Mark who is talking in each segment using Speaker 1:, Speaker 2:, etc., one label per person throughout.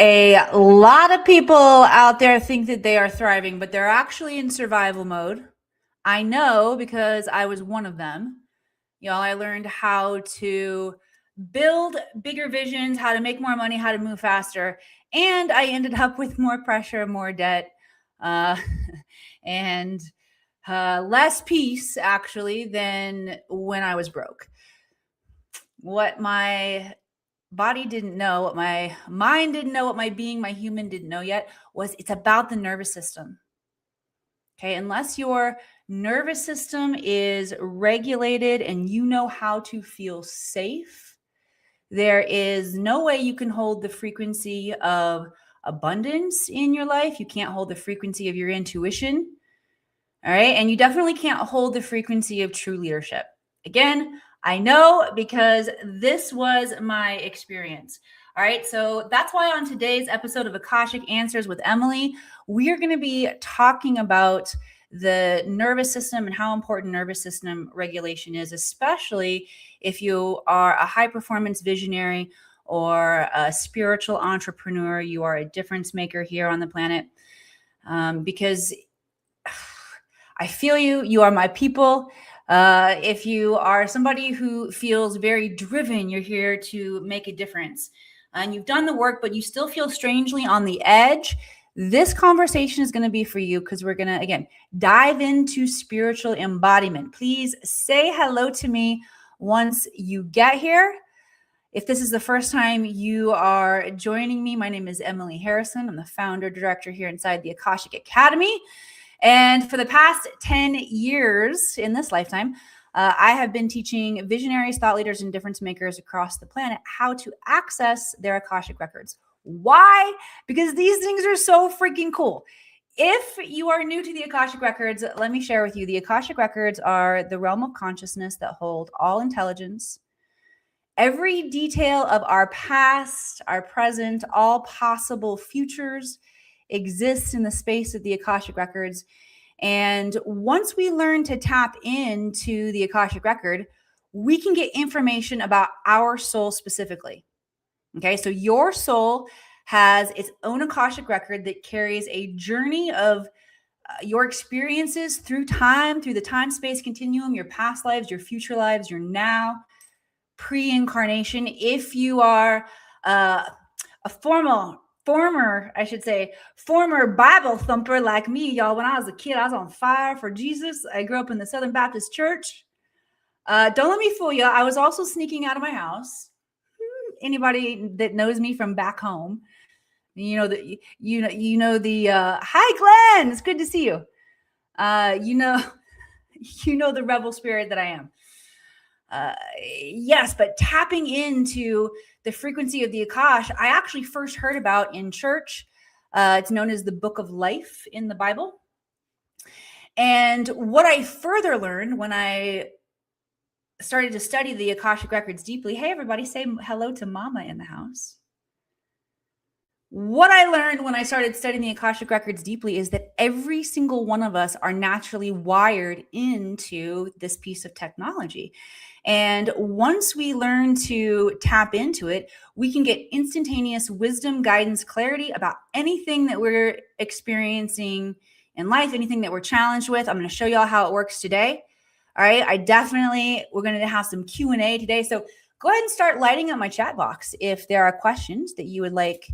Speaker 1: A lot of people out there think that they are thriving, but they're actually in survival mode. I know because I was one of them. I learned how to build bigger visions, how to make more money, how to move faster. And I ended up with more pressure, more debt, uh, and less peace, actually, than when I was broke. What my body didn't know, what my mind didn't know, what my being, my human didn't know yet was it's about the nervous system. Okay, unless your nervous system is regulated and you know how to feel safe, there is no way you can hold the frequency of abundance in your life. You can't hold the frequency of your intuition. All right. And you definitely can't hold the frequency of true leadership. Again, I know because this was my experience. All right. So that's why on today's episode of Akashic Answers with Emily, we are going to be talking about the nervous system and how important nervous system regulation is, especially if you are a high performance visionary or a spiritual entrepreneur. You are a difference maker here on the planet, because I feel you. You are my people. If you are somebody who feels very driven, you're here to make a difference. And you've done the work, but you still feel strangely on the edge. This conversation is going to be for you because we're going to, again, dive into spiritual embodiment. Please say hello to me once you get here. If this is the first time you are joining me, my name is Emily Harrison. I'm the founder, director here inside the Akashic Academy. And for the past 10 years in this lifetime, I have been teaching visionaries, thought leaders, and difference makers across the planet how to access their Akashic Records. Why? Because these things are so freaking cool. If you are new to the Akashic Records, let me share with you. The Akashic Records are the realm of consciousness that hold all intelligence. Every detail of our past, our present, all possible futures exists in the space of the Akashic Records. And once we learn to tap into the Akashic Record, we can get information about our soul specifically. Okay, so your soul has its own Akashic Record that carries a journey of your experiences through time, through the time-space continuum, your past lives, your future lives, your now, pre-incarnation. If you are a former Bible thumper like me, y'all. When I was a kid, I was on fire for Jesus. I grew up in the Southern Baptist Church. Don't let me fool you. I was also sneaking out of my house. Anybody that knows me from back home, you know the hi Glenn, it's good to see you. You know the rebel spirit that I am. Yes, but tapping into the frequency of the Akash, I actually first heard about in church. It's known as the Book of Life in the Bible. And what I further learned when I started to study the Akashic Records deeply, hey, everybody, say hello to Mama in the house. What I learned when I started studying the Akashic Records deeply is that every single one of us are naturally wired into this piece of technology. And once we learn to tap into it, we can get instantaneous wisdom, guidance, clarity about anything that we're experiencing in life, anything that we're challenged with. I'm going to show y'all how it works today. All right. We're going to have some Q&A today. So go ahead and start lighting up my chat box if there are questions that you would like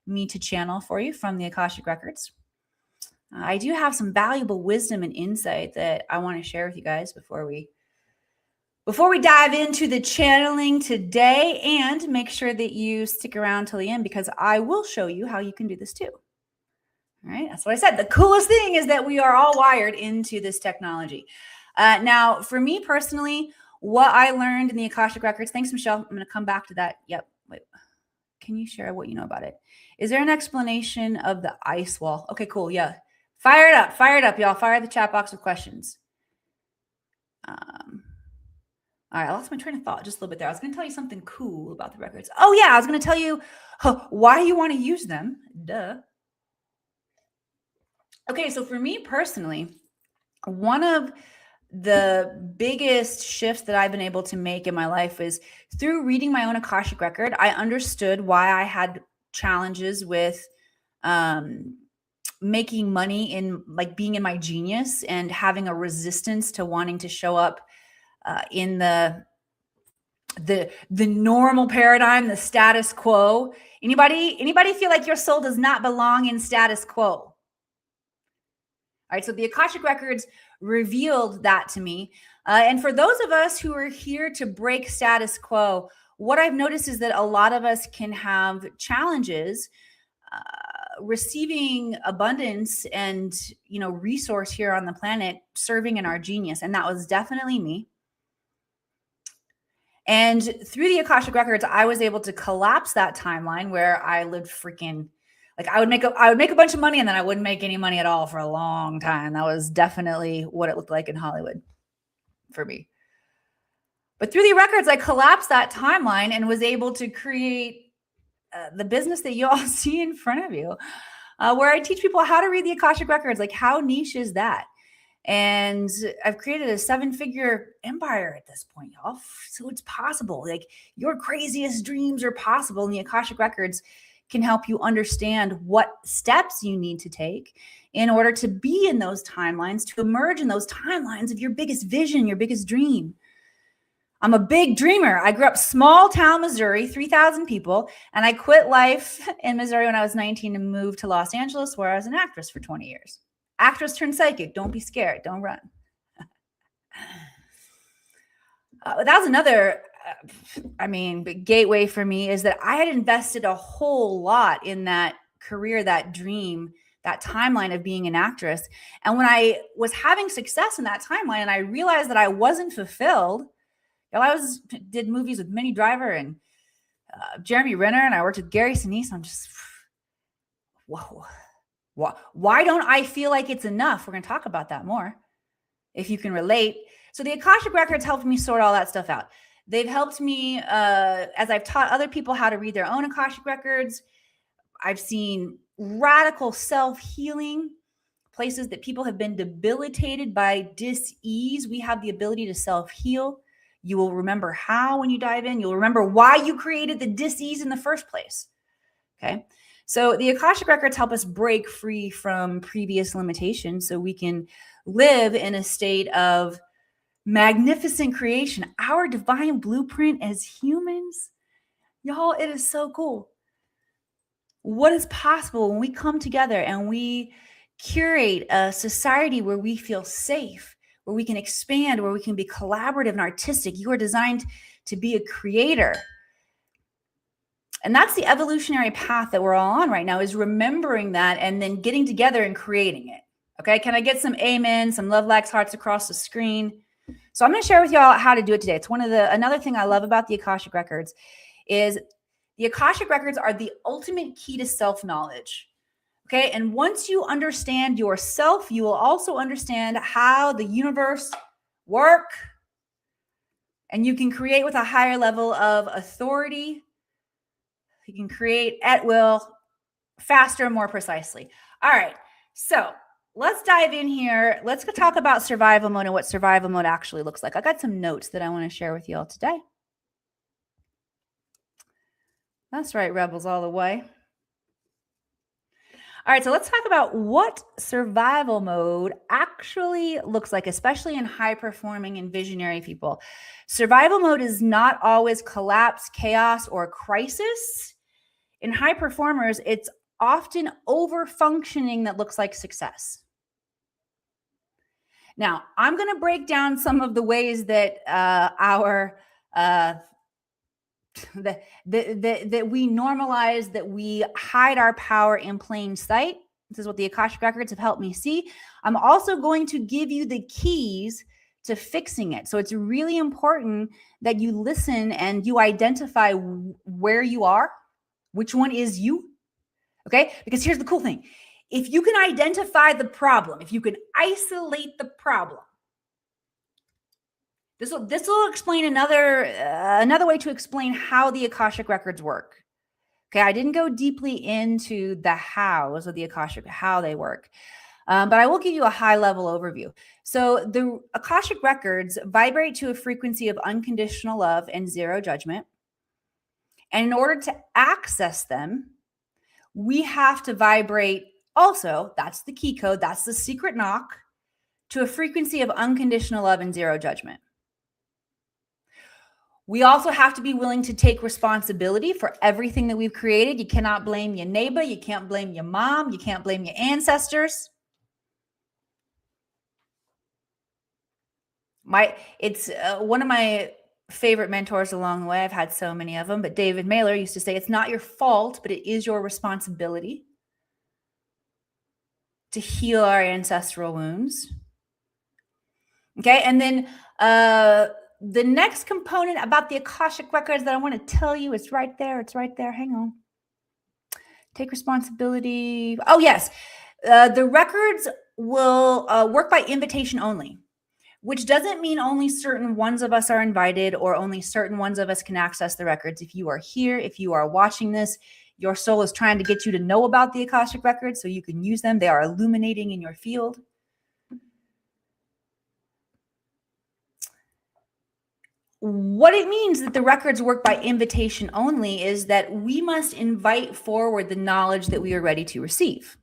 Speaker 1: me to channel for you from the Akashic Records. I do have some valuable wisdom and insight that I want to share with you guys before we dive into the channeling today, and make sure that you stick around till the end because I will show you how you can do this too. All right. That's what I said. The coolest thing is that we are all wired into this technology. Now, for me personally, what I learned in the Akashic Records, thanks, Michelle. I'm going to come back to that. Yep. Wait. Can you share what you know about it? Is there an explanation of the ice wall? Okay, cool. Yeah. Fire it up, y'all. Fire the chat box with questions. All right, I lost my train of thought just a little bit there. I was going to tell you something cool about the records. Oh, yeah, I was going to tell you why you want to use them. Duh. Okay, so for me personally, one of the biggest shifts that I've been able to make in my life is through reading my own Akashic Record. I understood why I had challenges with making money in like being in my genius and having a resistance to wanting to show up in the normal paradigm, the status quo. Anybody feel like your soul does not belong in status quo? All right, so the Akashic Records revealed that to me. And for those of us who are here to break status quo, what I've noticed is that a lot of us can have challenges receiving abundance and, resource here on the planet, serving in our genius. And that was definitely me. And through the Akashic Records, I was able to collapse that timeline where I lived freaking like I would make a bunch of money and then I wouldn't make any money at all for a long time. That was definitely what it looked like in Hollywood for me. But through the records, I collapsed that timeline and was able to create the business that you all see in front of you, where I teach people how to read the Akashic Records. Like, how niche is that? And I've created a 7-figure empire at this point, y'all. So it's possible. Like, your craziest dreams are possible. And the Akashic Records can help you understand what steps you need to take in order to be in those timelines, to emerge in those timelines of your biggest vision, your biggest dream. I'm a big dreamer. I grew up small town Missouri, 3,000 people, and I quit life in Missouri when I was 19 and moved to Los Angeles, where I was an actress for 20 years. Actress turned psychic. Don't be scared. Don't run. That was another, gateway for me, is that I had invested a whole lot in that career, that dream, that timeline of being an actress. And when I was having success in that timeline and I realized that I wasn't fulfilled, did movies with Minnie Driver and Jeremy Renner, and I worked with Gary Sinise. I'm just, whoa. Why don't I feel like it's enough? We're going to talk about that more, if you can relate. So the Akashic Records helped me sort all that stuff out. They've helped me as I've taught other people how to read their own Akashic Records. I've seen radical self-healing, places that people have been debilitated by dis-ease. We have the ability to self-heal. You will remember how when you dive in. You'll remember why you created the dis-ease in the first place. Okay. So the Akashic Records help us break free from previous limitations so we can live in a state of magnificent creation, our divine blueprint as humans. Y'all, it is so cool. What is possible when we come together and we curate a society where we feel safe, where we can expand, where we can be collaborative and artistic. You are designed to be a creator. And that's the evolutionary path that we're all on right now, is remembering that and then getting together and creating it. Okay, can I get some amen, some love, likes, hearts across the screen? So I'm going to share with y'all how to do it today. It's another thing I love about the Akashic Records is the Akashic Records are the ultimate key to self-knowledge. Okay, and once you understand yourself, you will also understand how the universe works, and you can create with a higher level of authority. You can create at will, faster and more precisely. All right, so let's dive in here. Let's go talk about survival mode and what survival mode actually looks like. I got some notes that I want to share with you all today. That's right, rebels all the way. All right, so let's talk about what survival mode actually looks like, especially in high-performing and visionary people. Survival mode is not always collapse, chaos, or crisis. In high performers, it's often over-functioning that looks like success. Now, I'm going to break down some of the ways that that we normalize, that we hide our power in plain sight. This is what the Akashic Records have helped me see. I'm also going to give you the keys to fixing it. So it's really important that you listen and you identify where you are, which one is you, okay? Because here's the cool thing. If you can identify the problem, if you can isolate the problem, this will explain another way to explain how the Akashic Records work. Okay, I didn't go deeply into the hows of the Akashic, how they work, but I will give you a high-level overview. So the Akashic Records vibrate to a frequency of unconditional love and zero judgment. And in order to access them, we have to vibrate also, that's the key code, that's the secret knock, to a frequency of unconditional love and zero judgment. We also have to be willing to take responsibility for everything that we've created. You cannot blame your neighbor. You can't blame your mom. You can't blame your ancestors. It's one of my favorite mentors along the way. I've had so many of them, but David Mailer used to say, it's not your fault, but it is your responsibility to heal our ancestral wounds. Okay. And then the next component about the Akashic Records that I want to tell you is right there. It's right there. Hang on. Take responsibility. Oh, yes. The records will work by invitation only, which doesn't mean only certain ones of us are invited or only certain ones of us can access the records. If you are here, if you are watching this, your soul is trying to get you to know about the Akashic Records so you can use them. They are illuminating in your field. What it means that the records work by invitation only is that we must invite forward the knowledge that we are ready to receive.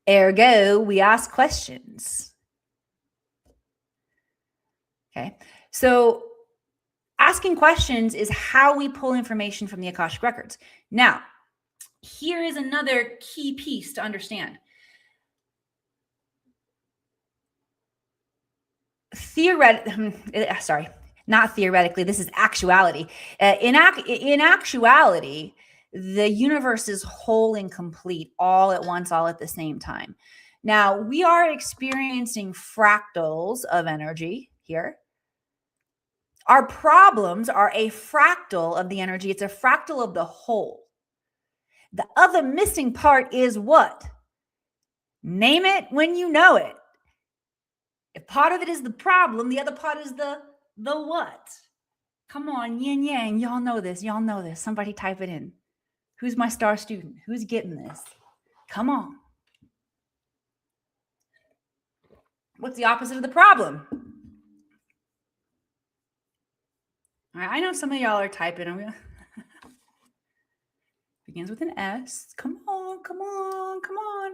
Speaker 1: Ergo, we ask questions. Okay, so asking questions is how we pull information from the Akashic Records. Now, here is another key piece to understand. Not theoretically, this is actuality. In actuality, the universe is whole and complete all at once, all at the same time. Now, we are experiencing fractals of energy here. Our problems are a fractal of the energy. It's a fractal of the whole. The other missing part is what? Name it when you know it. If part of it is the problem, the other part is the what? Come on, yin yang. Y'all know this. Y'all know this. Somebody type it in. Who's my star student? Who's getting this? Come on. What's the opposite of the problem? All right, I know some of y'all are typing. Begins with an S. Come on, come on, come on.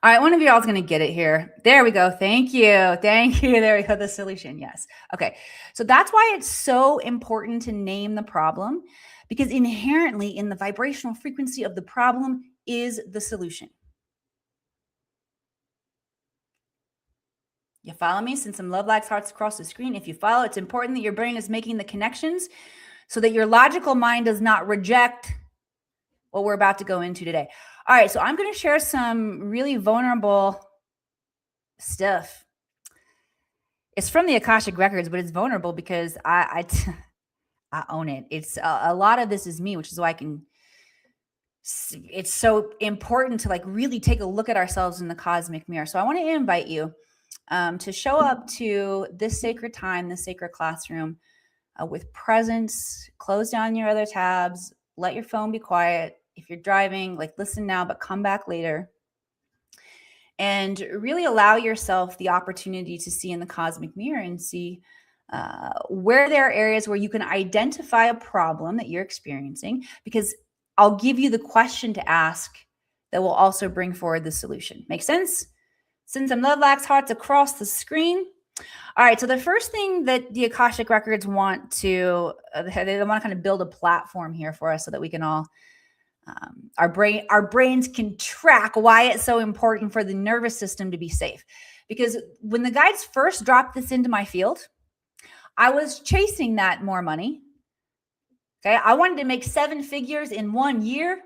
Speaker 1: All right, one of y'all is going to get it here. There we go. Thank you. Thank you. There we go. The solution. Yes. Okay. So that's why it's so important to name the problem, because inherently in the vibrational frequency of the problem is the solution. You follow me? Send some love, likes, hearts across the screen. If you follow, it's important that your brain is making the connections so that your logical mind does not reject what we're about to go into today. All right, so I'm going to share some really vulnerable stuff. It's from the Akashic Records, but it's vulnerable because I own it. It's a lot of this is me, which is why it's so important to like really take a look at ourselves in the cosmic mirror. So I want to invite you to show up to this sacred time, this sacred classroom with presence. Close down your other tabs. Let your phone be quiet. If you're driving, like listen now, but come back later. And really allow yourself the opportunity to see in the cosmic mirror and see where there are areas where you can identify a problem that you're experiencing, because I'll give you the question to ask that will also bring forward the solution. Make sense? Send some love, likes, hearts across the screen. All right, so the first thing that the Akashic Records want to, they want to kind of build a platform here for us so that we can all, our brains can track why it's so important for the nervous system to be safe. Because when the guides first dropped this into my field, I was chasing that more money. Okay, I wanted to make 7 figures in 1 year,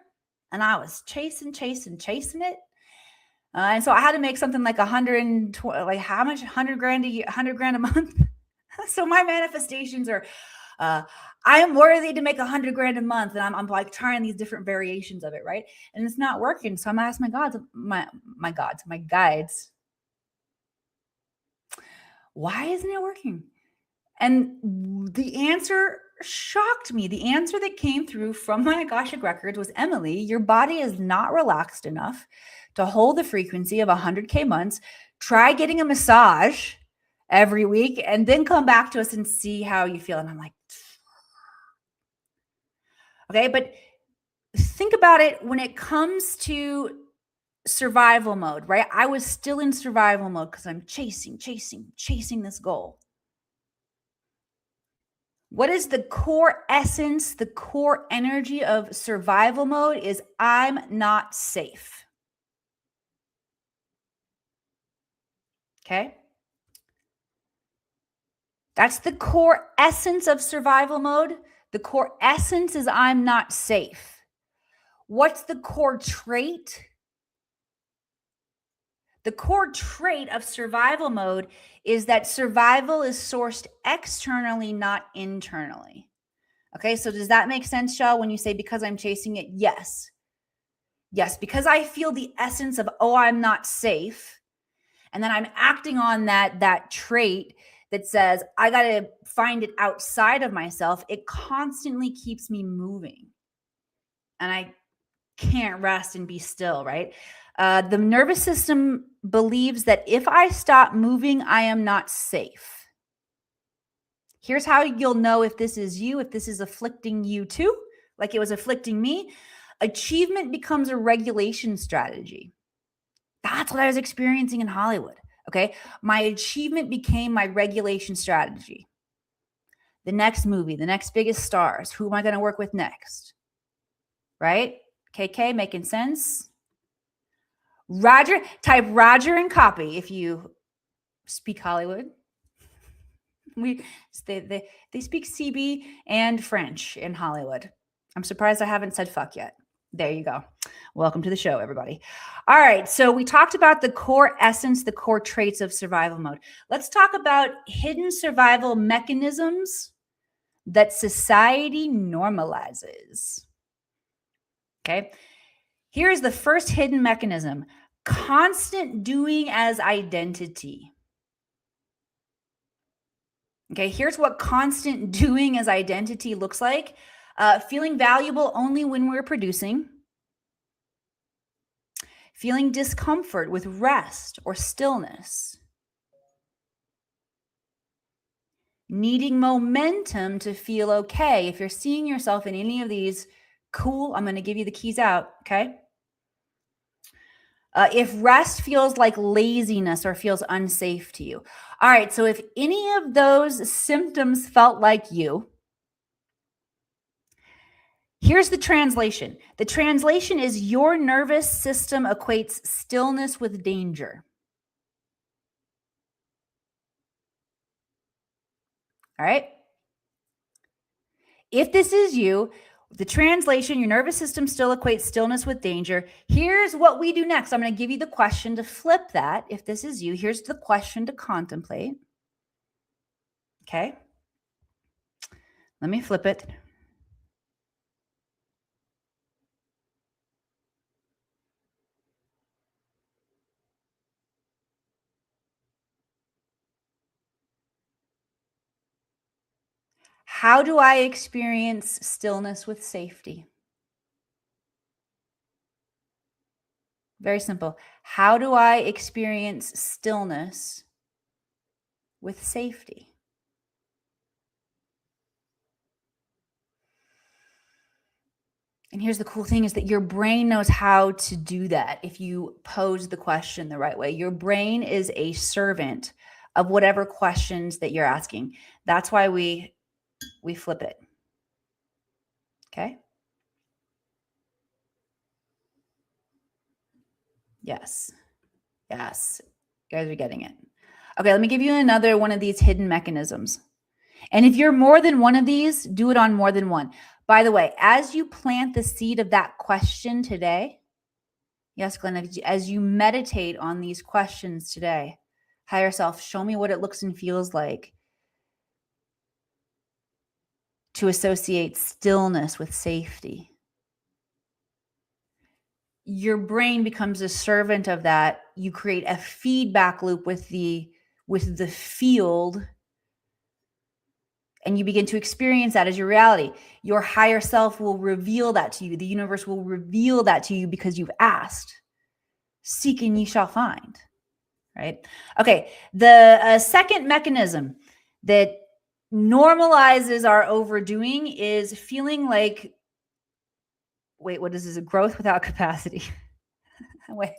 Speaker 1: and I was chasing it. And so I had to make something like 120, like how much? 100 grand a year, 100 grand a month. So my manifestations are, I am worthy to make 100 grand a month. And I'm like trying these different variations of it. Right. And it's not working. So I'm asking my guides, why isn't it working? And the answer shocked me. The answer that came through from my Akashic Records was, Emily, your body is not relaxed enough to hold the frequency of 100K months. Try getting a massage every week and then come back to us and see how you feel. And I'm like, okay, but think about it when it comes to survival mode, right? I was still in survival mode because I'm chasing this goal. What is the core essence, the core energy of survival mode is I'm not safe. Okay? That's the core essence of survival mode. The core essence is I'm not safe. What's the core trait? The core trait of survival mode is that survival is sourced externally, not internally. Okay, so does that make sense, Shaw, when you say because I'm chasing it? Yes. Yes, because I feel the essence of, oh, I'm not safe. And then I'm acting on that trait that says, I got to find it outside of myself. It constantly keeps me moving. And I can't rest and be still, right? The nervous system believes that if I stop moving, I am not safe. Here's how you'll know if this is you, if this is afflicting you too, like it was afflicting me. Achievement becomes a regulation strategy. That's what I was experiencing in Hollywood. Okay. My achievement became my regulation strategy. The next movie, the next biggest stars, who am I going to work with next? Right? KK, making sense? Roger, type Roger and copy if you speak Hollywood. They speak CB and French in Hollywood. I'm surprised I haven't said fuck yet. There you go. Welcome to the show, everybody. All right. So we talked about the core essence, the core traits of survival mode. Let's talk about hidden survival mechanisms that society normalizes. Okay. Here's the first hidden mechanism: constant doing as identity. Okay, here's what constant doing as identity looks like. Feeling valuable only when we're producing. Feeling discomfort with rest or stillness. Needing momentum to feel okay. If you're seeing yourself in any of these, cool, I'm going to give you the keys out, okay? If rest feels like laziness or feels unsafe to you. All right, so if any of those symptoms felt like you, here's the translation. The translation is your nervous system equates stillness with danger. All right? If this is you, the translation, your nervous system still equates stillness with danger. Here's what we do next. I'm going to give you the question to flip that. If this is you, here's the question to contemplate. Okay? Let me flip it. How do I experience stillness with safety? Very simple. How do I experience stillness with safety? And here's the cool thing is that your brain knows how to do that if you pose the question the right way. Your brain is a servant of whatever questions that you're asking. That's why we flip it. Okay? Yes. Yes. You guys are getting it. Okay, let me give you another one of these hidden mechanisms. And if you're more than one of these, do it on more than one. By the way, as you plant the seed of that question today, yes, Glenn, as you meditate on these questions today, higher self, show me what it looks and feels like to associate stillness with safety. Your brain becomes a servant of that. You create a feedback loop with the field, and you begin to experience that as your reality. Your higher self will reveal that to you. The universe will reveal that to you because you've asked. Seek and ye shall find, right? Okay, the second mechanism that normalizes our overdoing is feeling like wait, what is this? Growth without capacity. Wait,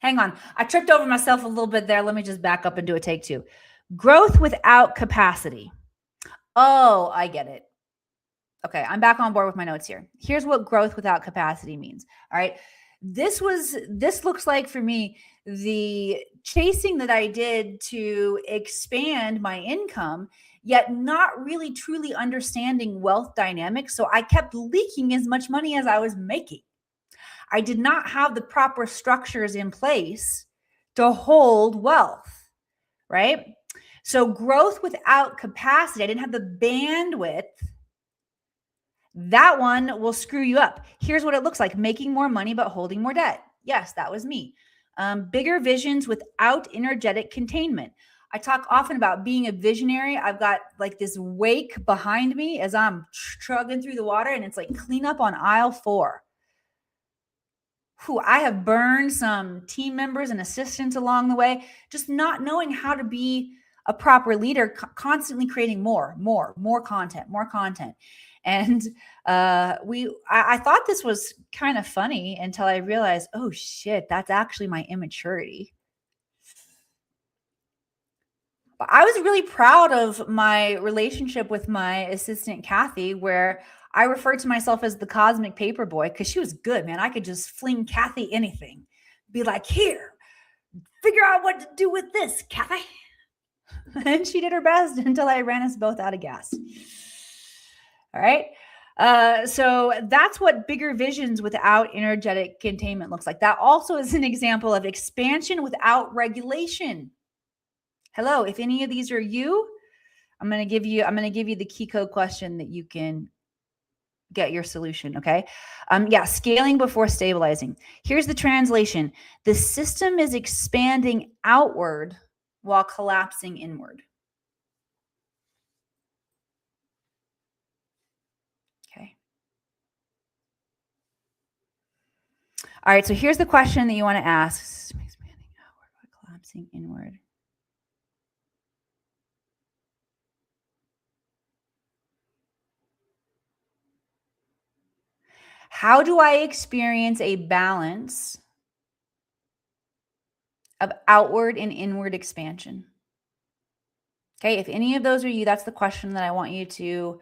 Speaker 1: hang on. I tripped over myself a little bit there. Let me just back up and do a take two. Growth without capacity. Oh, I get it. Okay, I'm back on board with my notes here. Here's what growth without capacity means. All right. This looks like for me the chasing that I did to expand my income, yet not really truly understanding wealth dynamics. So I kept leaking as much money as I was making. I did not have the proper structures in place to hold wealth, right? So growth without capacity, I didn't have the bandwidth. That one will screw you up. Here's what it looks like: making more money, but holding more debt. Yes, that was me. Bigger visions without energetic containment. I talk often about being a visionary. I've got like this wake behind me as I'm chugging through the water, and it's like clean up on aisle 4. Whew, I have burned some team members and assistants along the way, just not knowing how to be a proper leader, constantly creating more content. And I thought this was kind of funny until I realized, oh shit, that's actually my immaturity. But I was really proud of my relationship with my assistant, Kathy, where I referred to myself as the cosmic paper boy because she was good, man. I could just fling Kathy anything. Be like, here, figure out what to do with this, Kathy. And she did her best until I ran us both out of gas. All right. So that's what bigger visions without energetic containment looks like. That also is an example of expansion without regulation. Hello, if any of these are you, I'm going to give you the key code question that you can get your solution. Okay. Scaling before stabilizing. Here's the translation. The system is expanding outward while collapsing inward. Okay. All right. So here's the question that you want to ask. Expanding outward while collapsing inward. How do I experience a balance of outward and inward expansion? Okay, if any of those are you, that's the question that I want you to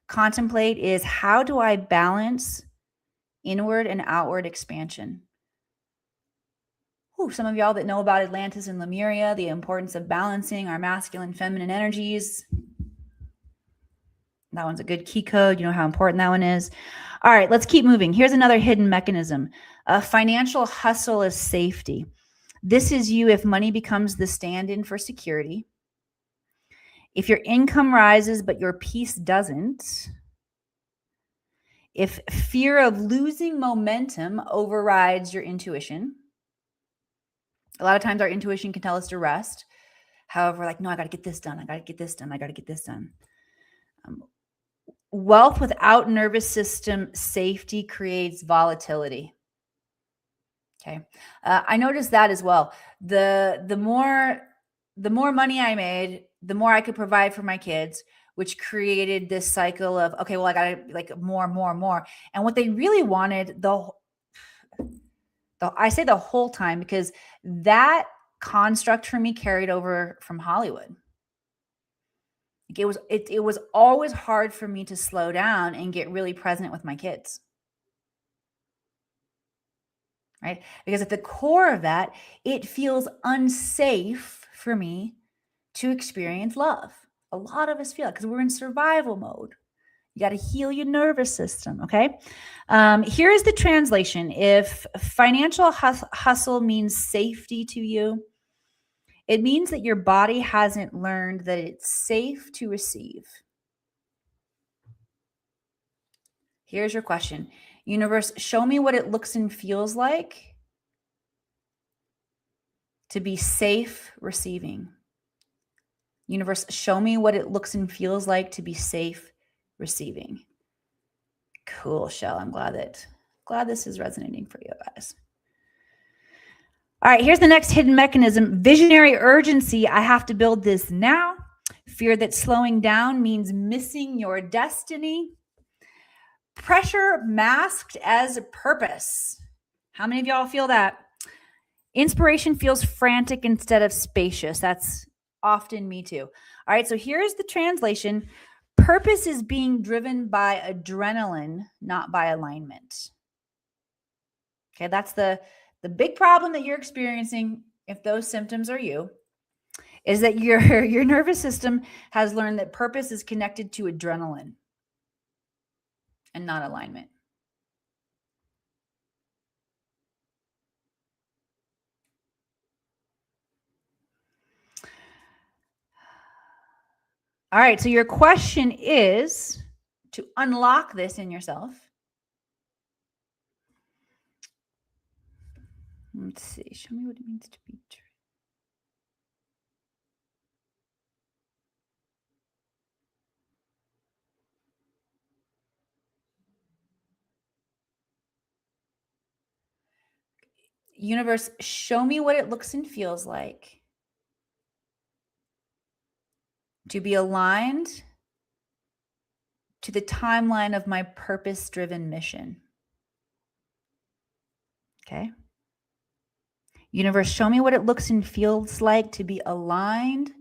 Speaker 1: contemplate is how do I balance inward and outward expansion? Ooh, some of y'all that know about Atlantis and Lemuria, the importance of balancing our masculine, feminine energies. That one's a good key code. You know how important that one is. All right, let's keep moving. Here's another hidden mechanism. Financial hustle is safety. This is you if money becomes the stand-in for security. If your income rises, but your peace doesn't. If fear of losing momentum overrides your intuition. A lot of times our intuition can tell us to rest. However, we're like, no, I got to get this done. I got to get this done. I got to get this done. Wealth without nervous system safety creates volatility. Okay. I noticed that as well. The more money I made, the more I could provide for my kids, which created this cycle of, okay, well, I got to like more. And what they really wanted, I say the whole time, because that construct for me carried over from Hollywood. It was always hard for me to slow down and get really present with my kids. Right? Because at the core of that, it feels unsafe for me to experience love. A lot of us feel it because we're in survival mode. You got to heal your nervous system, okay? Here is the translation. If financial hustle means safety to you, it means that your body hasn't learned that it's safe to receive. Here's your question. Universe, show me what it looks and feels like to be safe receiving. Universe, show me what it looks and feels like to be safe receiving. Cool, Shell. I'm glad this is resonating for you guys. All right, here's the next hidden mechanism. Visionary urgency. I have to build this now. Fear that slowing down means missing your destiny. Pressure masked as purpose. How many of y'all feel that? Inspiration feels frantic instead of spacious. That's often me too. All right, so here's the translation. Purpose is being driven by adrenaline, not by alignment. Okay, that's the big problem that you're experiencing if those symptoms are you, is that your nervous system has learned that purpose is connected to adrenaline and not alignment. All right, so your question is to unlock this in yourself. Let's see. Show me what it means to be true. Universe, show me what it looks and feels like to be aligned to the timeline of my purpose-driven mission. Okay. Universe, show me what it looks and feels like to be aligned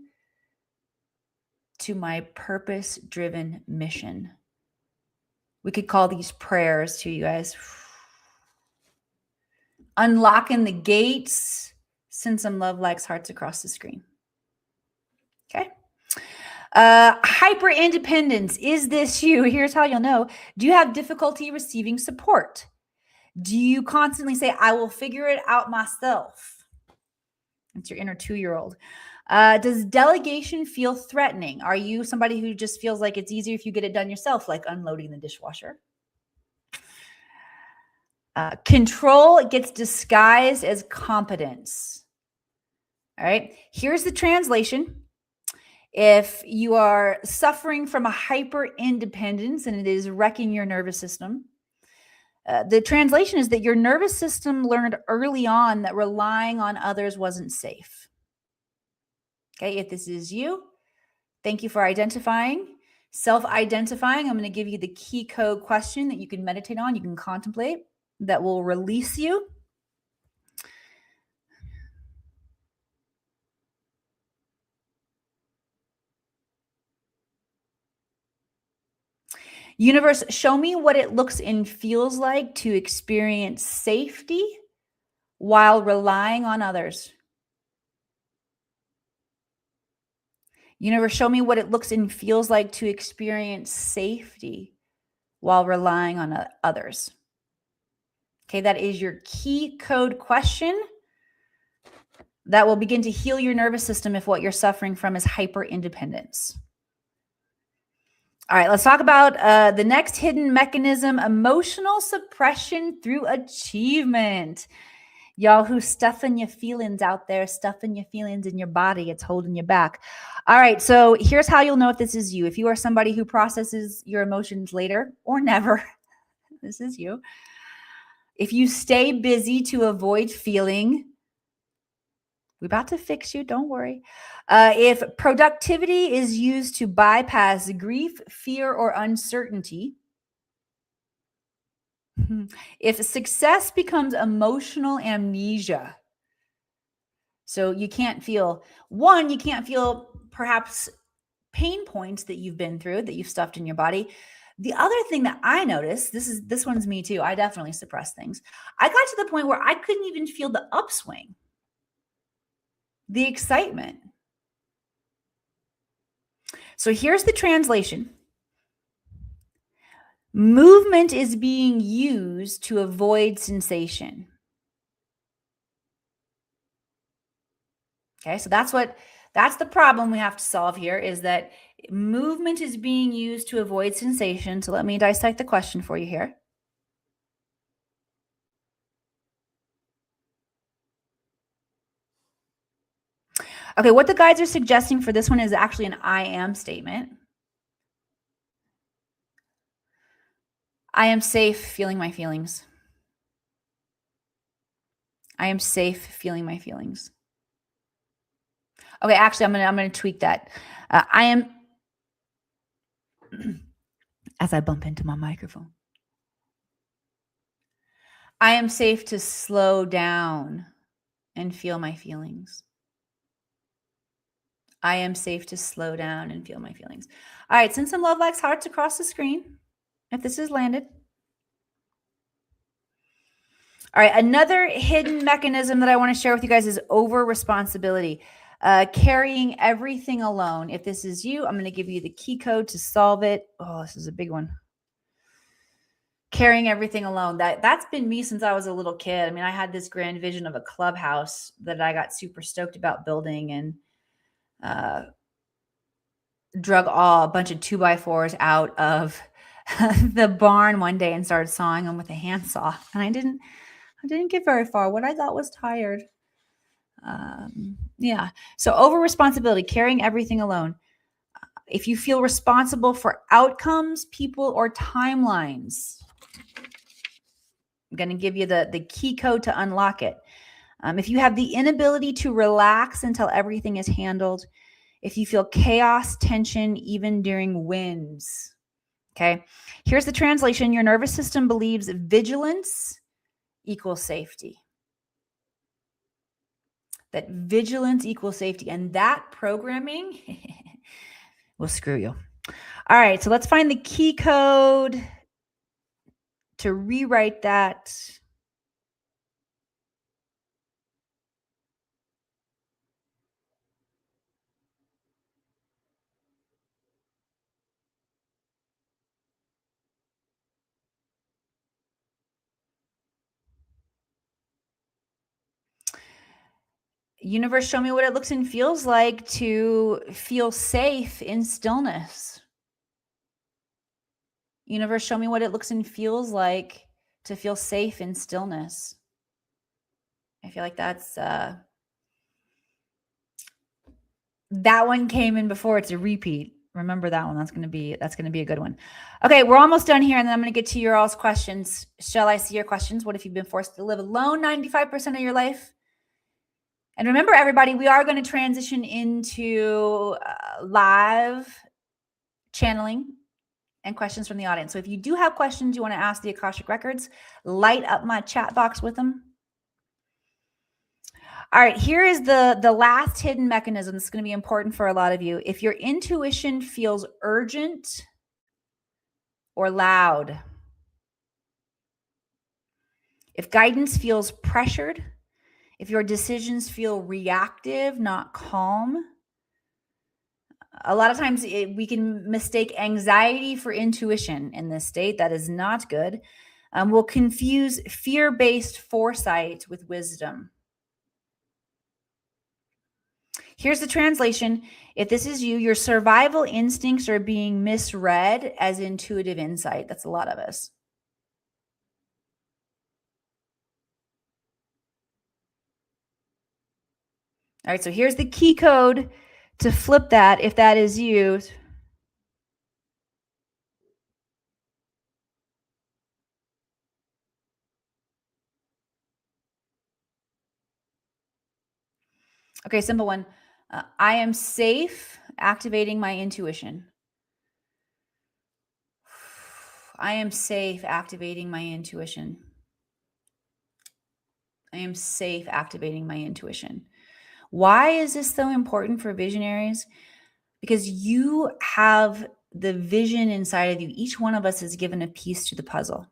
Speaker 1: to my purpose-driven mission. We could call these prayers to you guys. Unlocking the gates. Send some love, likes, hearts across the screen. Okay. Hyper independence. Is this you? Here's how you'll know. Do you have difficulty receiving support? Do you constantly say, I will figure it out myself? It's your inner 2-year-old. Does delegation feel threatening? Are you somebody who just feels like it's easier if you get it done yourself, like unloading the dishwasher? Control gets disguised as competence. All right. Here's the translation. If you are suffering from a hyper independence and it is wrecking your nervous system, the translation is that your nervous system learned early on that relying on others wasn't safe. Okay, if this is you, thank you for identifying. Self-identifying, I'm going to give you the key code question that you can meditate on, you can contemplate, that will release you. Universe, show me what it looks and feels like to experience safety while relying on others. Universe, show me what it looks and feels like to experience safety while relying on others. Okay, that is your key code question that will begin to heal your nervous system if what you're suffering from is hyper independence. All right, let's talk about the next hidden mechanism, emotional suppression through achievement. Y'all who's stuffing your feelings out there, stuffing your feelings in your body, it's holding you back. All right, so here's how you'll know if this is you. If you are somebody who processes your emotions later or never, this is you. If you stay busy to avoid feeling, we're about to fix you, don't worry. If productivity is used to bypass grief, fear, or uncertainty, if success becomes emotional amnesia, so you can't feel, you can't feel perhaps pain points that you've been through, that you've stuffed in your body. The other thing that I noticed, this one's me too, I definitely suppress things. I got to the point where I couldn't even feel the upswing, the excitement. So here's the translation. Movement is being used to avoid sensation. Okay, so that's the problem we have to solve here, is that movement is being used to avoid sensation. So let me dissect the question for you here. Okay, what the guides are suggesting for this one is actually an I am statement. I am safe feeling my feelings. I am safe feeling my feelings. Okay, actually, I'm gonna tweak that. I am, as I bump into my microphone. I am safe to slow down and feel my feelings. I am safe to slow down and feel my feelings. All right, send some love, likes, hearts across the screen if this has landed. All right, another hidden mechanism that I want to share with you guys is over responsibility, carrying everything alone. If this is you, I'm going to give you the key code to solve it. Oh, this is a big one. Carrying everything alone. That's been me since I was a little kid. I mean, I had this grand vision of a clubhouse that I got super stoked about building, and drug a bunch of 2x4s out of the barn one day and started sawing them with a handsaw. And I didn't get very far. What I got was tired. Yeah. So over responsibility, carrying everything alone. If you feel responsible for outcomes, people, or timelines, I'm going to give you the key code to unlock it. If you have the inability to relax until everything is handled, if you feel chaos, tension, even during wins. Okay. Here's the translation. Your nervous system believes vigilance equals safety. That vigilance equals safety. And that programming will screw you. All right. So let's find the key code to rewrite that. Universe, show me what it looks and feels like to feel safe in stillness. Universe, show me what it looks and feels like to feel safe in stillness. I feel like that's that one came in before. It's a repeat. Remember that one. That's gonna be a good one. Okay, we're almost done here, and then I'm gonna get to your all's questions. Shall I see your questions? What if you've been forced to live alone 95% of your life? And remember, everybody, we are going to transition into live channeling and questions from the audience. So if you do have questions you want to ask the Akashic Records, light up my chat box with them. All right, here is the last hidden mechanism. It's going to be important for a lot of you. If your intuition feels urgent or loud, if guidance feels pressured, if your decisions feel reactive, not calm, a lot of times we can mistake anxiety for intuition in this state. That is not good. We'll confuse fear-based foresight with wisdom. Here's the translation. If this is you, your survival instincts are being misread as intuitive insight. That's a lot of us. All right, so here's the key code to flip that if that is you. Okay, simple one. I am safe activating my intuition. I am safe activating my intuition. I am safe activating my intuition. Why is this so important for visionaries? Because you have the vision inside of you. Each one of us is given a piece to the puzzle.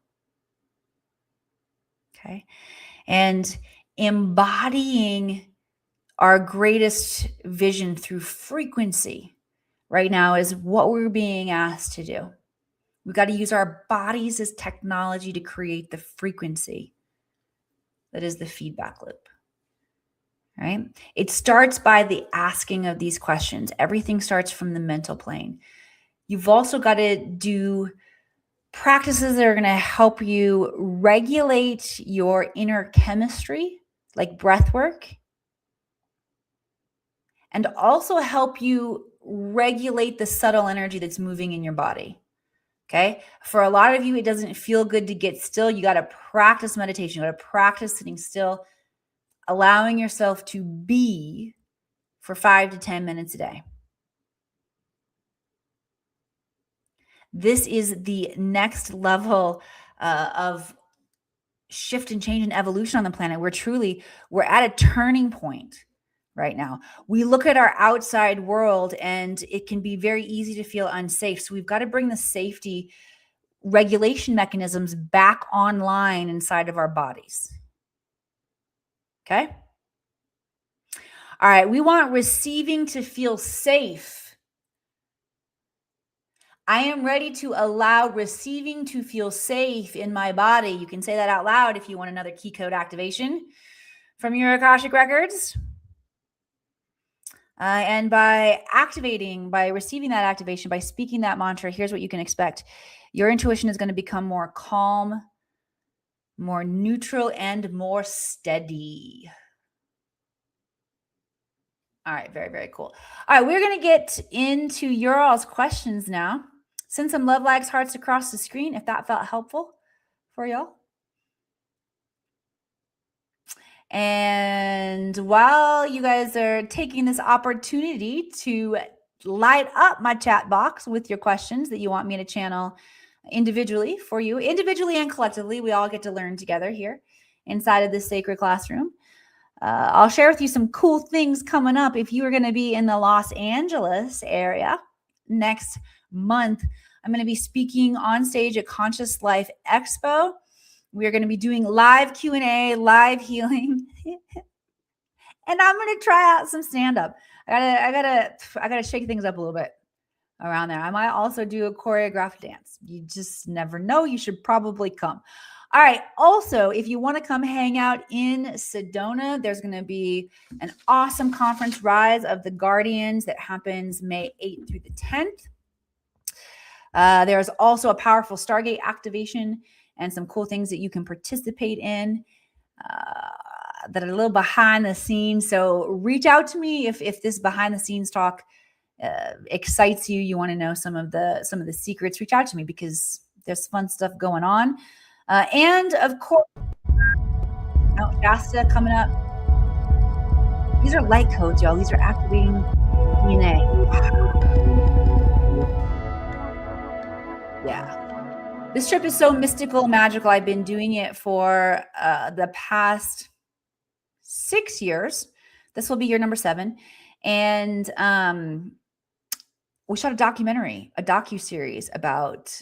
Speaker 1: Okay. And embodying our greatest vision through frequency right now is what we're being asked to do. We've got to use our bodies as technology to create the frequency that is the feedback loop. Right? It starts by the asking of these questions. Everything starts from the mental plane. You've also got to do practices that are going to help you regulate your inner chemistry, like breath work, and also help you regulate the subtle energy that's moving in your body. Okay. For a lot of you, it doesn't feel good to get still. You got to practice meditation. You got to practice sitting still, allowing yourself to be for 5 to 10 minutes a day. This is the next level of shift and change and evolution on the planet. We're at a turning point right now. We look at our outside world and it can be very easy to feel unsafe. So we've got to bring the safety regulation mechanisms back online inside of our bodies. Okay? All right, we want receiving to feel safe. I am ready to allow receiving to feel safe in my body. You can say that out loud if you want another key code activation from your Akashic Records. And by receiving that activation, by speaking that mantra, here's what you can expect. Your intuition is going to become more calm, more neutral, and more steady. All right, very, very cool. All right, we're going to get into your all's questions now. Send some love, likes, hearts across the screen if that felt helpful for y'all. And while you guys are taking this opportunity to light up my chat box with your questions that you want me to channel individually for you, individually and collectively, we all get to learn together here inside of this sacred classroom. I'll share with you some cool things coming up. If you are going to be in the Los Angeles area next month, I'm going to be speaking on stage at Conscious Life Expo. We're going to be doing live Q&A, live healing, and I'm going to try out some stand-up. I gotta shake things up a little bit around there. I might also do a choreographed dance. You just never know. You should probably come. All right. Also, if you want to come hang out in Sedona, there's going to be an awesome conference, Rise of the Guardians, that happens May 8th through the 10th. There's also a powerful Stargate activation and some cool things that you can participate in that are a little behind the scenes. So reach out to me if this behind the scenes talk excites you. You want to know some of the secrets. Reach out to me because there's fun stuff going on. And of course, Shasta coming up. These are light codes, y'all. These are activating DNA. Yeah. This trip is so mystical, magical. I've been doing it for the past 6 years. This will be year number 7. And we shot a docuseries about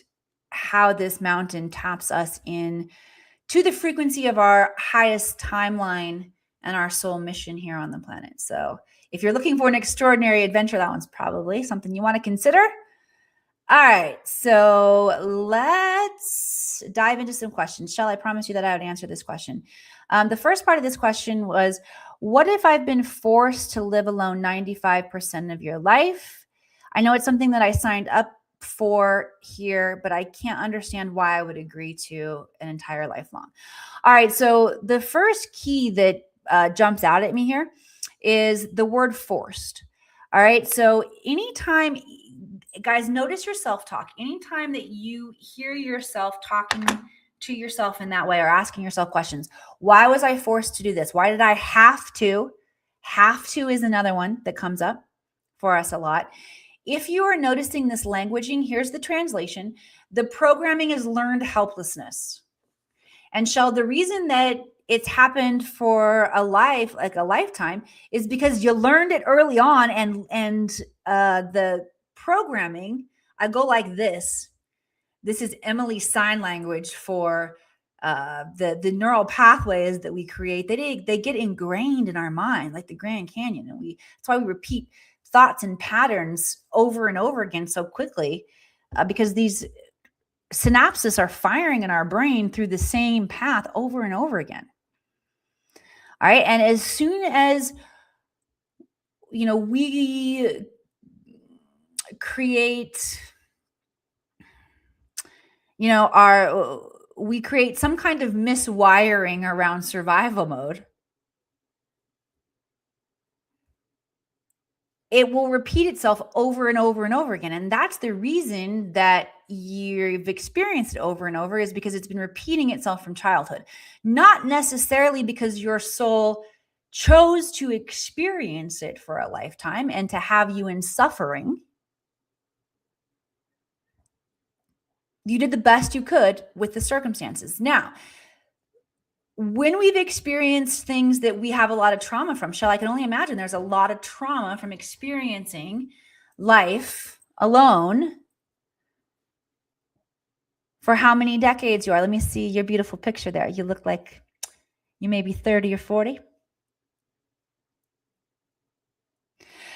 Speaker 1: how this mountain taps us in to the frequency of our highest timeline and our soul mission here on the planet. So if you're looking for an extraordinary adventure, that one's probably something you want to consider. All right, so let's dive into some questions. Shall I promise you that I would answer this question? The first part of this question was, what if I've been forced to live alone 95% of your life? I know it's something that I signed up for here, but I can't understand why I would agree to an entire lifelong. All right, so the first key that jumps out at me here is the word forced. All right, so anytime, guys, notice your self-talk. Anytime that you hear yourself talking to yourself in that way or asking yourself questions, why was I forced to do this? Why did I have to? Have to is another one that comes up for us a lot. If you are noticing this languaging, here's the translation. The programming is learned helplessness. And Shell, the reason that it's happened for a lifetime, is because you learned it early on, and the programming, I go like this. This is Emily's sign language for the neural pathways that we create. They get ingrained in our mind, like the Grand Canyon, and that's why we repeat thoughts and patterns over and over again so quickly, because these synapses are firing in our brain through the same path over and over again. All right, and as soon as we create we create some kind of miswiring around survival mode, it will repeat itself over and over and over again. And that's the reason that you've experienced it over and over, is because it's been repeating itself from childhood. Not necessarily because your soul chose to experience it for a lifetime and to have you in suffering. You did the best you could with the circumstances. Now, when we've experienced things that we have a lot of trauma from, Shell, I can only imagine there's a lot of trauma from experiencing life alone for how many decades you are. Let me see your beautiful picture there. You look like you may be 30 or 40.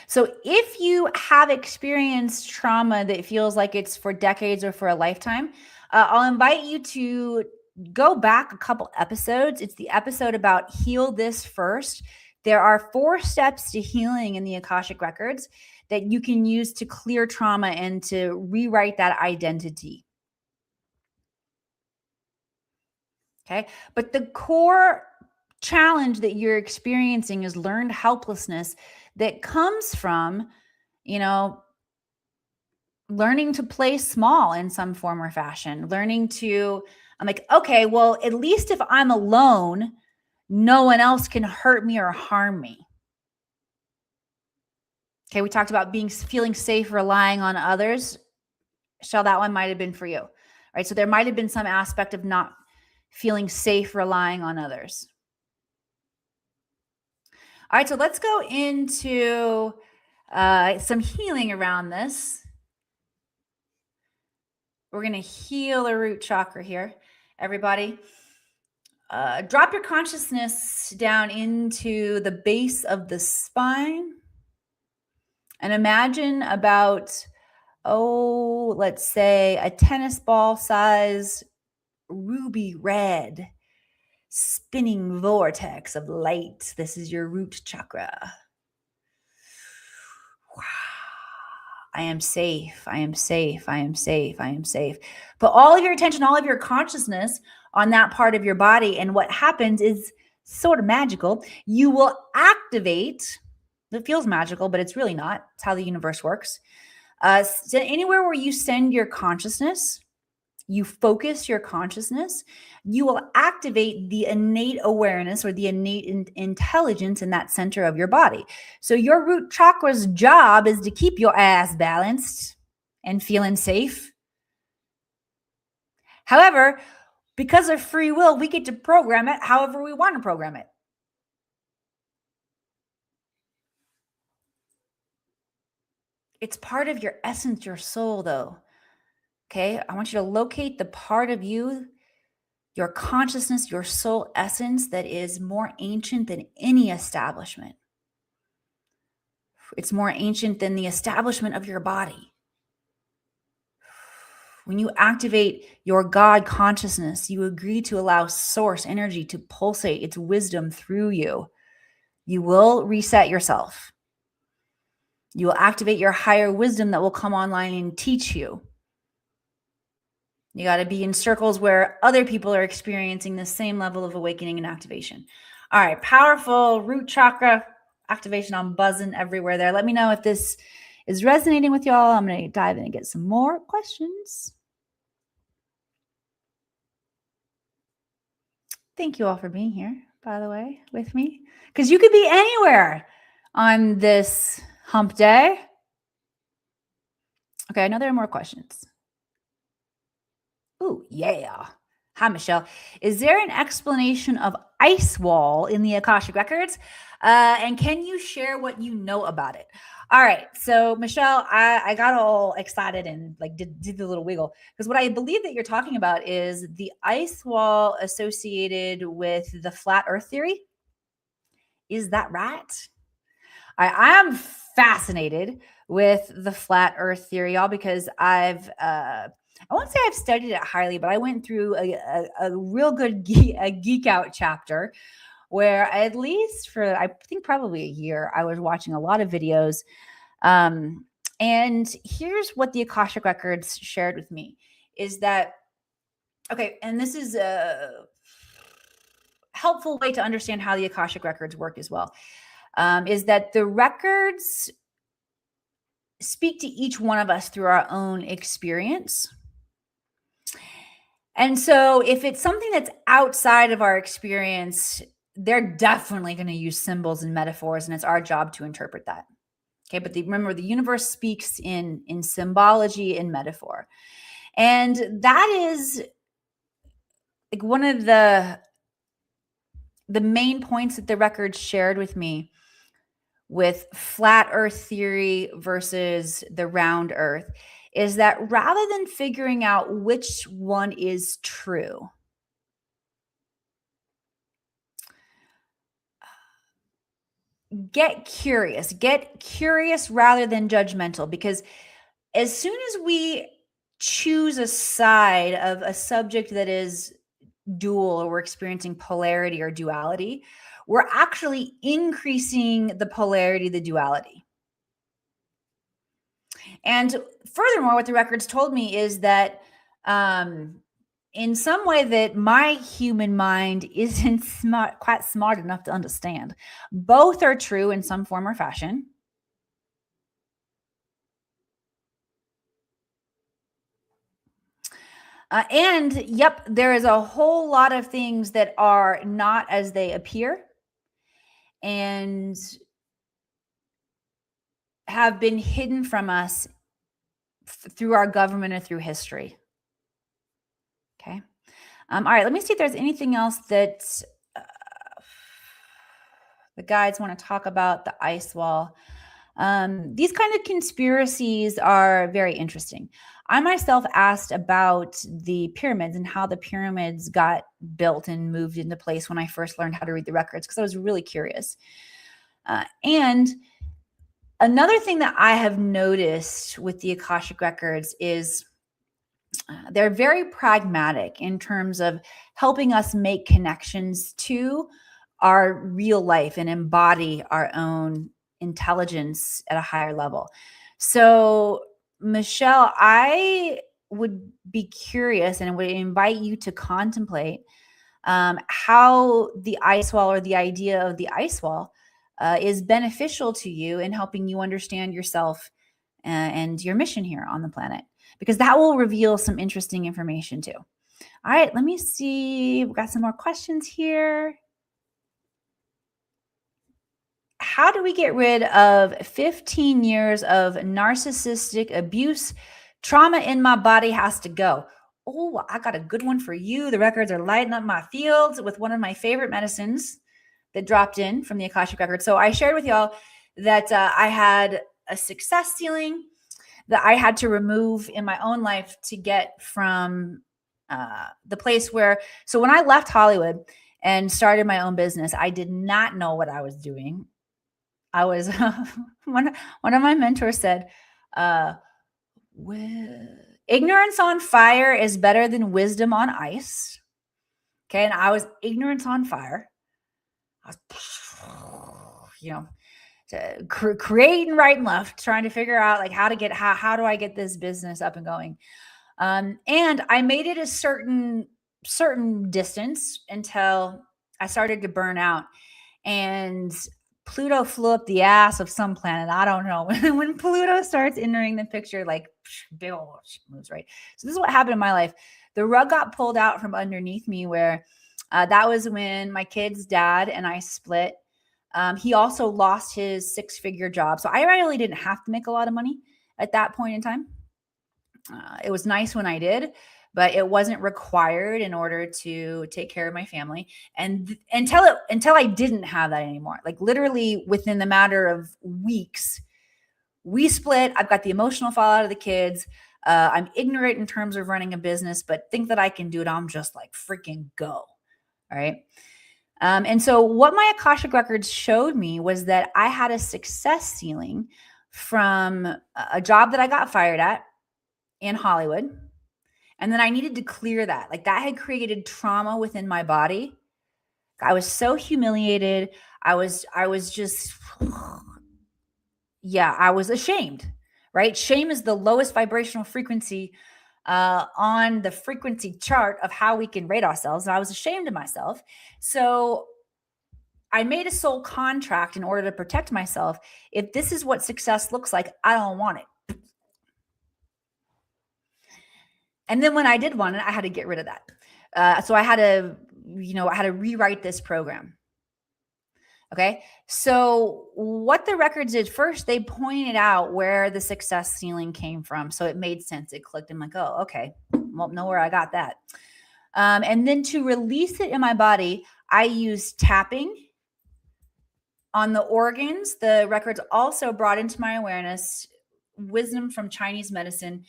Speaker 1: So if you have experienced trauma that feels like it's for decades or for a lifetime, I'll invite you to go back a couple episodes. It's the episode about Heal This First. There are 4 steps to healing in the Akashic Records that you can use to clear trauma and to rewrite that identity. Okay. But the core challenge that you're experiencing is learned helplessness that comes from, learning to play small in some form or fashion, I'm like, okay, well, at least if I'm alone, no one else can hurt me or harm me. Okay. We talked about feeling safe, relying on others. Shell, that one might've been for you, right? So there might've been some aspect of not feeling safe, relying on others. All right, so let's go into some healing around this. We're going to heal a root chakra here. Everybody, drop your consciousness down into the base of the spine and imagine about, let's say a tennis ball size ruby red spinning vortex of light. This is your root chakra. I am safe. I am safe. I am safe. I am safe. Put all of your attention, all of your consciousness on that part of your body. And what happens is sort of magical. You will activate, it feels magical, but it's really not. It's how the universe works. So anywhere where you send your consciousness, you focus your consciousness, you will activate the innate awareness or the innate intelligence in that center of your body. So your root chakra's job is to keep your ass balanced and feeling safe. However, because of free will, we get to program it however we want to program it. It's part of your essence, your soul, though. Okay, I want you to locate the part of you, your consciousness, your soul essence that is more ancient than any establishment. It's more ancient than the establishment of your body. When you activate your God consciousness, you agree to allow source energy to pulsate its wisdom through you. You will reset yourself. You will activate your higher wisdom that will come online and teach you. You got to be in circles where other people are experiencing the same level of awakening and activation. All right, powerful root chakra activation. I'm buzzing everywhere there. Let me know if this is resonating with y'all. I'm going to dive in and get some more questions. Thank you all for being here, by the way, with me. Because you could be anywhere on this hump day. Okay, I know there are more questions. Oh, yeah. Hi, Michelle. Is there an explanation of ice wall in the Akashic Records? And can you share what you know about it? All right. So, Michelle, I got all excited and like did the little wiggle because what I believe that you're talking about is the ice wall associated with the flat earth theory. Is that right? I am fascinated with the flat earth theory, y'all, because I won't say I've studied it highly, but I went through a real good geek out chapter where at least for, I think probably a year, I was watching a lot of videos. And here's what the Akashic Records shared with me is that, okay, and this is a helpful way to understand how the Akashic Records work as well, is that the records speak to each one of us through our own experience. And so if it's something that's outside of our experience, they're definitely going to use symbols and metaphors, and it's our job to interpret that. Okay, but remember, the universe speaks in symbology and metaphor. And that is like one of the the main points that the records shared with me with flat earth theory versus the round earth is that rather than figuring out which one is true, get curious rather than judgmental, because as soon as we choose a side of a subject that is dual, or we're experiencing polarity or duality, we're actually increasing the polarity, the duality. And furthermore, what the records told me is that in some way that my human mind isn't quite smart enough to understand, both are true in some form or fashion. And yep, there is a whole lot of things that are not as they appear and have been hidden from us through our government or through history. Okay. All right. Let me see if there's anything else that the guides want to talk about the ice wall. These kind of conspiracies are very interesting. I myself asked about the pyramids and how the pyramids got built and moved into place when I first learned how to read the records, because I was really curious. And another thing that I have noticed with the Akashic Records is they're very pragmatic in terms of helping us make connections to our real life and embody our own intelligence at a higher level. So, Michelle, I would be curious and would invite you to contemplate how the ice wall, or the idea of the ice wall, is beneficial to you in helping you understand yourself and your mission here on the planet, because that will reveal some interesting information too. All right, let me see. We've got some more questions here. How do we get rid of 15 years of narcissistic abuse? Trauma in my body has to go. Oh, I got a good one for you. The records are lighting up my fields with one of my favorite medicines that dropped in from the Akashic Records. So I shared with y'all that I had a success ceiling that I had to remove in my own life to get from the place where, so when I left Hollywood and started my own business, I did not know what I was doing. I was, one of my mentors said, ignorance on fire is better than wisdom on ice. Okay. And I was ignorance on fire. I was, creating right and left, trying to figure out like how do I get this business up and going. And I made it a certain distance until I started to burn out, and Pluto flew up the ass of some planet. I don't know. When Pluto starts entering the picture, like big old moves, right? So this is what happened in my life. The rug got pulled out from underneath me, where that was when my kid's dad and I split. He also lost his 6-figure job. So I really didn't have to make a lot of money at that point in time. It was nice when I did, but it wasn't required in order to take care of my family. And until I didn't have that anymore, like literally within the matter of weeks, we split. I've got the emotional fallout of the kids. I'm ignorant in terms of running a business, but think that I can do it. I'm just like freaking go. All right. And so what my Akashic Records showed me was that I had a success ceiling from a job that I got fired at in Hollywood. And then I needed to clear that. Like that had created trauma within my body. I was so humiliated. I was just, yeah, I was ashamed, right? Shame is the lowest vibrational frequency on the frequency chart of how we can rate ourselves. And I was ashamed of myself. So I made a soul contract in order to protect myself. If this is what success looks like, I don't want it. And then when I did want it, I had to get rid of that. So I had to rewrite this program. Okay. So what the records did first, they pointed out where the success ceiling came from. So it made sense. It clicked. I'm like, oh, okay. Well, know where I got that. And then to release it in my body, I use tapping on the organs. The records also brought into my awareness wisdom from Chinese medicine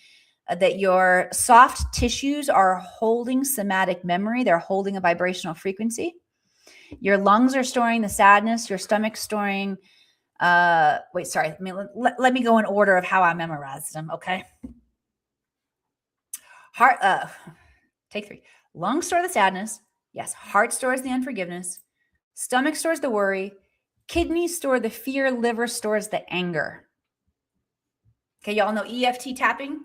Speaker 1: that your soft tissues are holding somatic memory. They're holding a vibrational frequency. Your lungs are storing the sadness. Your stomach's storing. Let me go in order of how I memorized them. Okay. Take 3. Lungs store the sadness. Yes. Heart stores the unforgiveness. Stomach stores the worry. Kidneys store the fear. Liver stores the anger. Okay, y'all know EFT tapping?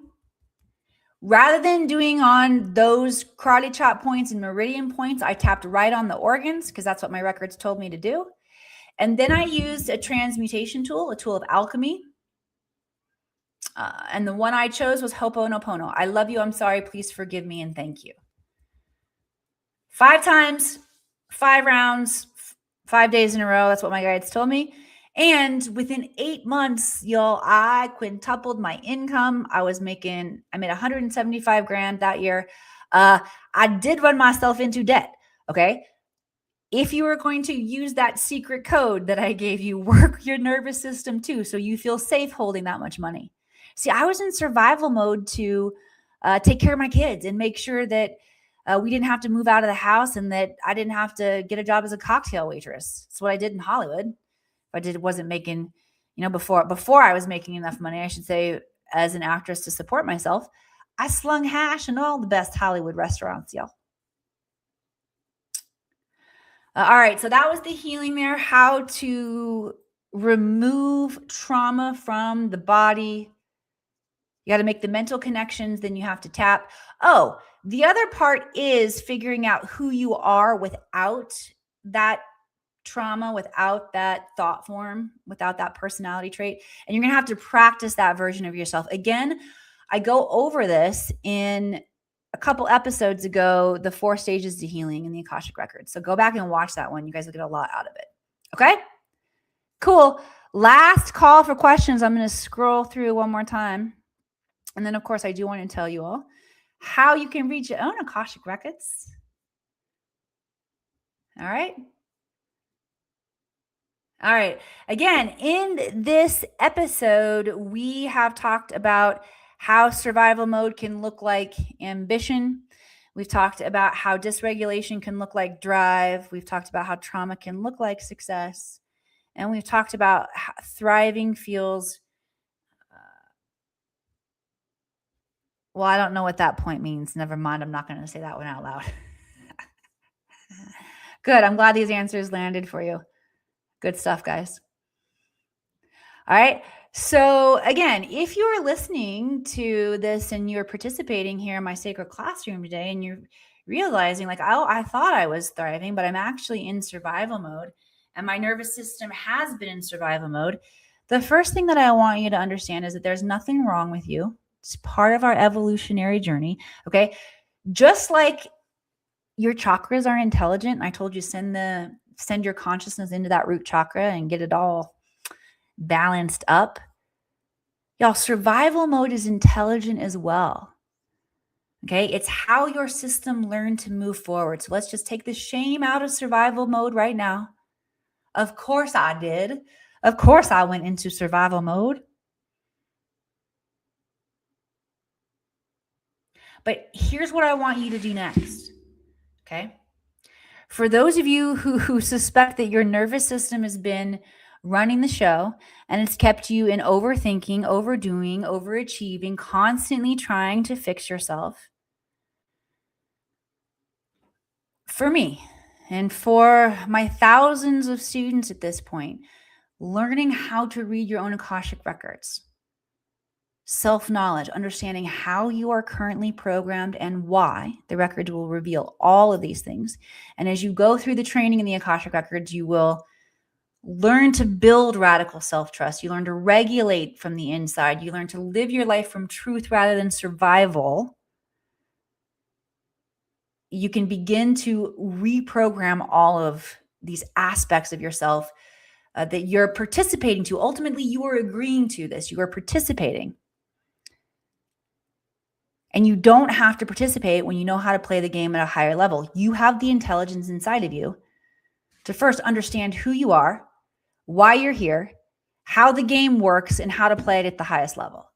Speaker 1: Rather than doing on those karate chop points and meridian points, I tapped right on the organs because that's what my records told me to do. And then I used a transmutation tool, a tool of alchemy. And the one I chose was Ho'oponopono. I love you. I'm sorry. Please forgive me and thank you. 5 times, 5 rounds, 5 days in a row. That's what my guides told me. And within 8 months, y'all, I quintupled my income. I made 175 grand that year. I did run myself into debt. Okay. If you are going to use that secret code that I gave you, work your nervous system too, so you feel safe holding that much money. See, I was in survival mode to take care of my kids and make sure that we didn't have to move out of the house and that I didn't have to get a job as a cocktail waitress. That's what I did in Hollywood. Wasn't making, before I was making enough money, I should say, as an actress to support myself, I slung hash in all the best Hollywood restaurants, y'all. All right, so that was the healing there, how to remove trauma from the body. You got to make the mental connections, then you have to tap. Oh, the other part is figuring out who you are without that trauma, without that thought form, without that personality trait. And you're going to have to practice that version of yourself. Again, I go over this in a couple episodes ago, the 4 stages to healing in the Akashic Records. So go back and watch that one. You guys will get a lot out of it. Okay? Cool. Last call for questions. I'm going to scroll through one more time. And then, of course, I do want to tell you all how you can read your own Akashic Records. All right? All right. Again, in this episode, we have talked about how survival mode can look like ambition. We've talked about how dysregulation can look like drive. We've talked about how trauma can look like success. And we've talked about how thriving feels. Well, I don't know what that point means. Never mind. I'm not going to say that one out loud. Good. I'm glad these answers landed for you. Good stuff, guys. All right. So again, if you're listening to this and you're participating here in my sacred classroom today and you're realizing like, oh, I thought I was thriving, but I'm actually in survival mode and my nervous system has been in survival mode. The first thing that I want you to understand is that there's nothing wrong with you. It's part of our evolutionary journey. Okay. Just like your chakras are intelligent. I told you, send your consciousness into that root chakra and get it all balanced up. Y'all, survival mode is intelligent as well. Okay. It's how your system learned to move forward. So let's just take the shame out of survival mode right now. Of course I did. Of course I went into survival mode. But here's what I want you to do next. Okay. For those of you who suspect that your nervous system has been running the show and it's kept you in overthinking, overdoing, overachieving, constantly trying to fix yourself. For me and for my thousands of students at this point, learning how to read your own Akashic Records, self-knowledge, understanding how you are currently programmed and why. The records will reveal all of these things. And as you go through the training in the Akashic Records, you will learn to build radical self-trust. You learn to regulate from the inside. You learn to live your life from truth rather than survival. You can begin to reprogram all of these aspects of yourself that you're participating to. Ultimately, you are agreeing to this. You are participating. And you don't have to participate when you know how to play the game at a higher level. You have the intelligence inside of you to first understand who you are, why you're here, how the game works, and how to play it at the highest level.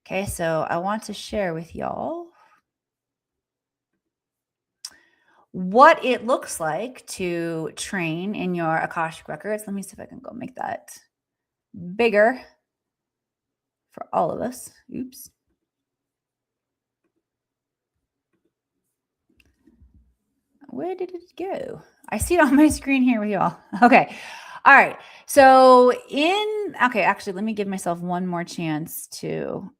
Speaker 1: Okay, so I want to share with y'all what it looks like to train in your Akashic Records. Let me see if I can go make that bigger for all of us. Oops. Where did it go? I see it on my screen here with y'all. Okay. All right. So actually, let me give myself one more chance to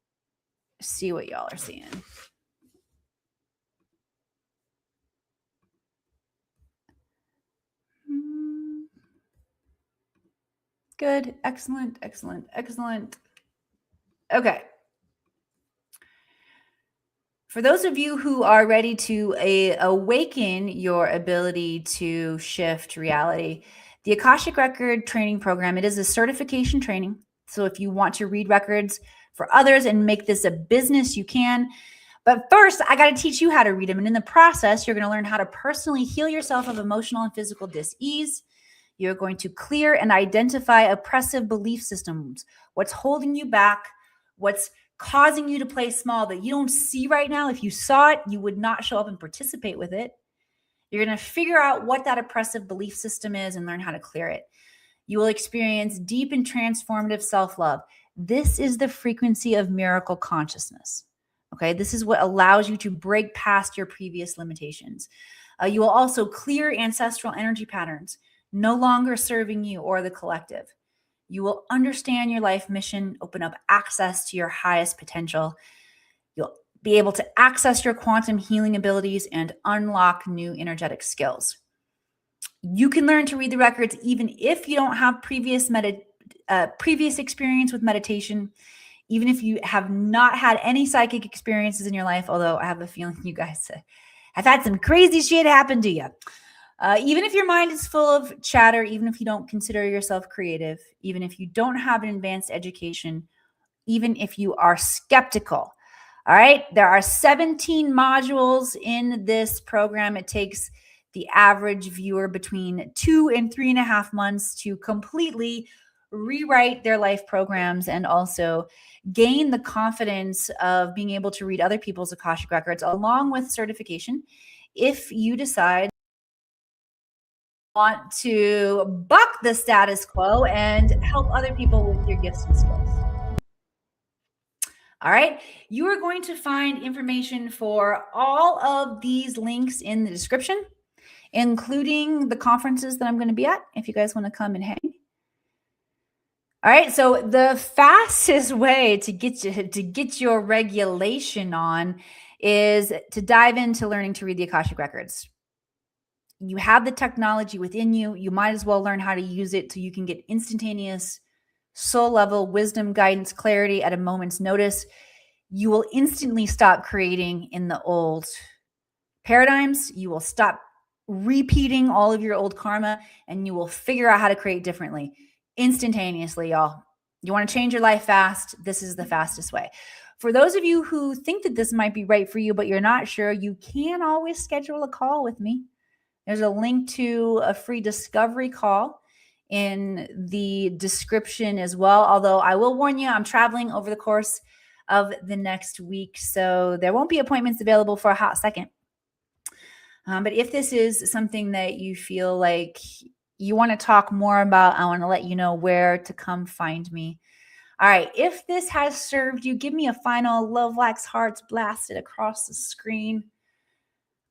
Speaker 1: see what y'all are seeing. Good. Excellent. Excellent. Excellent. Okay. For those of you who are ready to awaken your ability to shift reality, the Akashic Record training program, it is a certification training. So if you want to read records for others and make this a business, you can. But first, I got to teach you how to read them. And in the process, you're going to learn how to personally heal yourself of emotional and physical dis-ease. You're going to clear and identify oppressive belief systems, what's holding you back, what's causing you to play small that you don't see right now. If you saw it, you would not show up and participate with it. You're going to figure out what that oppressive belief system is and learn how to clear it. You will experience deep and transformative self-love. This is the frequency of miracle consciousness. Okay, this is what allows you to break past your previous limitations. You will also clear ancestral energy patterns, no longer serving you or the collective. You will understand your life mission, open up access to your highest potential. You'll be able to access your quantum healing abilities and unlock new energetic skills. You can learn to read the records even if you don't have previous experience with meditation, even if you have not had any psychic experiences in your life, although I have a feeling you guys have had some crazy shit happen to you. Even if your mind is full of chatter, even if you don't consider yourself creative, even if you don't have an advanced education, even if you are skeptical. All right. There are 17 modules in this program. It takes the average viewer between 2 and 3.5 months to completely rewrite their life programs and also gain the confidence of being able to read other people's Akashic Records along with certification. If you decide want to buck the status quo and help other people with your gifts and skills. All right. You are going to find information for all of these links in the description, including the conferences that I'm going to be at if you guys want to come and hang. All right. So the fastest way to get your regulation on is to dive into learning to read the Akashic Records. You have the technology within you. You might as well learn how to use it so you can get instantaneous soul level wisdom, guidance, clarity at a moment's notice. You will instantly stop creating in the old paradigms. You will stop repeating all of your old karma, and you will figure out how to create differently instantaneously, y'all. You want to change your life fast? This is the fastest way. For those of you who think that this might be right for you, but you're not sure, you can always schedule a call with me. There's a link to a free discovery call in the description as well. Although I will warn you, I'm traveling over the course of the next week, so there won't be appointments available for a hot second. But if this is something that you feel like you want to talk more about, I want to let you know where to come find me. All right. If this has served you, give me a final love wax hearts blasted across the screen.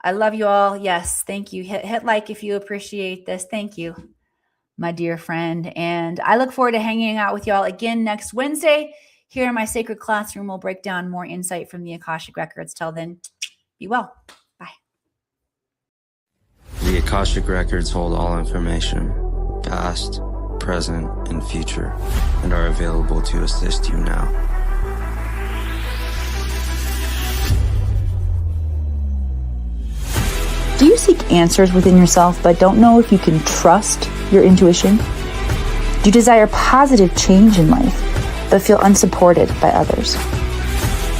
Speaker 1: I love you all. Yes. Thank you. Hit like if you appreciate this. Thank you, my dear friend. And I look forward to hanging out with y'all again next Wednesday here in my sacred classroom. We'll break down more insight from the Akashic Records. Till then, be well. Bye.
Speaker 2: The Akashic Records hold all information, past, present, and future, and are available to assist you now.
Speaker 1: Do you seek answers within yourself but don't know if you can trust your intuition? Do you desire positive change in life but feel unsupported by others?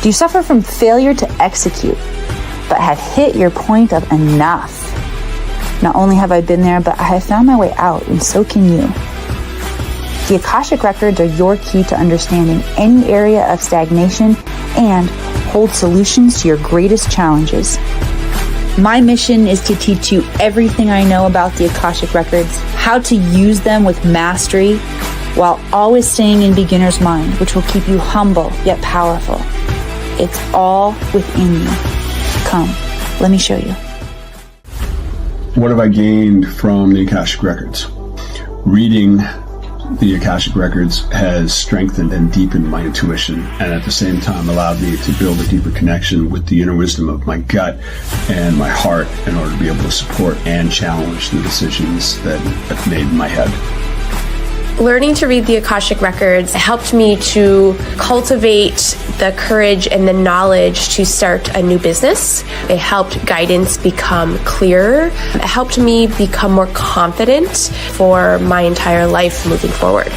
Speaker 1: Do you suffer from failure to execute but have hit your point of enough? Not only have I been there, but I have found my way out, and so can you. The Akashic Records are your key to understanding any area of stagnation and hold solutions to your greatest challenges. My mission is to teach you everything I know about the Akashic Records, how to use them with mastery, while always staying in beginner's mind, which will keep you humble yet powerful. It's all within you. Come, let me show you.
Speaker 3: What have I gained from the Akashic Records? Reading the Akashic Records has strengthened and deepened my intuition, and at the same time allowed me to build a deeper connection with the inner wisdom of my gut and my heart in order to be able to support and challenge the decisions that I've made in my head.
Speaker 4: Learning to read the Akashic Records helped me to cultivate the courage and the knowledge to start a new business. It helped guidance become clearer. It helped me become more confident for my entire life moving forward.